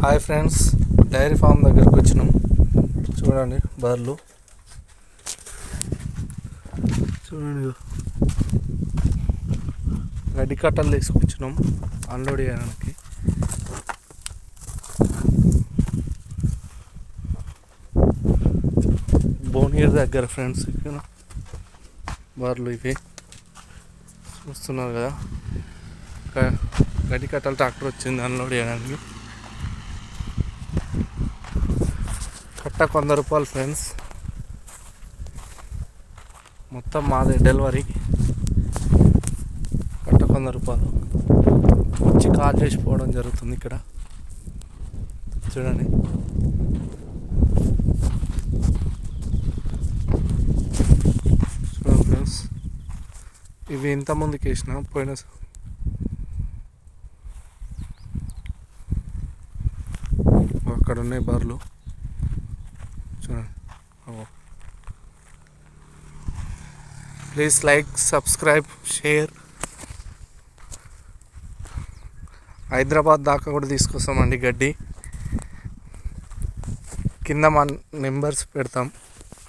Hi friends, dairy farm దగ్గరకు వచ్చినాం. చూడండి బర్రెలు చూడండి, గడ్డి కట్టలు తీసుకొచ్చినాం అన్లోడ్ చేయడానికి. భువనగిరి దగ్గర ఫ్రెండ్స్, ఇక్కడ బర్రెలు ఇవి చూస్తున్నారు కదా. గడ్డి కట్టలు ట్రాక్టర్ వచ్చింది అన్లోడ్ చేయడానికి. కట్ట ₹100 ఫ్రెండ్స్, మొత్తం మాదే డెలివరీ. కట్ట ₹100 వచ్చి కాల్ చేసిపోవడం జరుగుతుంది. ఇక్కడ చూడండి, ఫ్రెండ్స్ ఇవి ఇంతకుముందుకు వేసిన పోయిన అక్కడ ఉన్నాయి బర్రెలు చూడండి. Please like, subscribe, share. Hyderabad దాకా కూడా తీసుకొస్తామండి గడ్డి. కింద మా నెంబర్స్ పెడతాం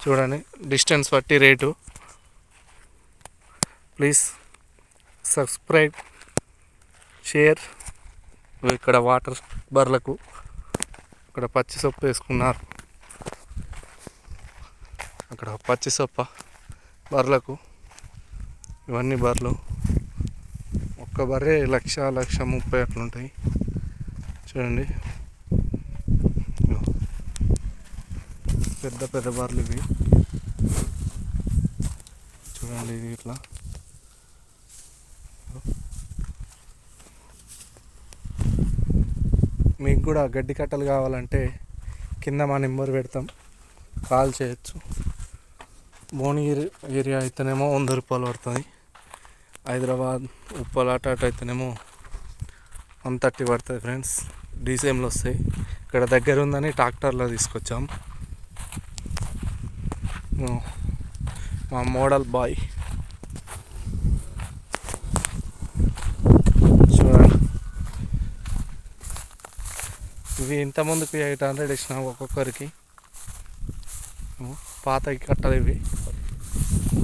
చూడండి, డిస్టెన్స్ బట్టి రేటు. Please subscribe, share. ఇక్కడ వాటర్ బర్రెలకు ఇక్కడ పచ్చి సొప్ప వేసుకున్నారు. అక్కడ పచ్చి సొప్ప బర్రెలకు. ఇవన్నీ బర్రెలు, ఒక్క బర్రె 1,30,000 అట్లుంటాయి చూడండి. పెద్ద పెద్ద బర్రెలు ఇవి చూడండి. ఇది ఇట్లా మీకు కూడా గడ్డి కట్టలు కావాలంటే కింద మా నెంబర్ పెడతాం, కాల్ చేయొచ్చు. భువనగిరి ఏరియా అయితేనేమో ₹100 పడుతుంది. హైదరాబాద్ ఉప్పల్ అటు అయితేనేమో 130 పడుతుంది ఫ్రెండ్స్. డీసీఎంలు వస్తాయి. ఇక్కడ దగ్గర ఉందని ట్రాక్టర్లో తీసుకొచ్చాం. మా మోడల్ బాయ్ చూడండి. ఇవి ఇంతకుముందుకు 800 ఇచ్చినాం ఒక్కొక్కరికి. పాత కట్టలు ఇవి,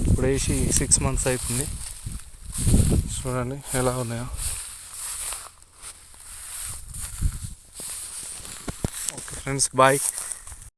ఇప్పుడు వేసి 6 months అవుతుంది. చూడండి ఎలా ఉన్నాయో. Okay friends, bye.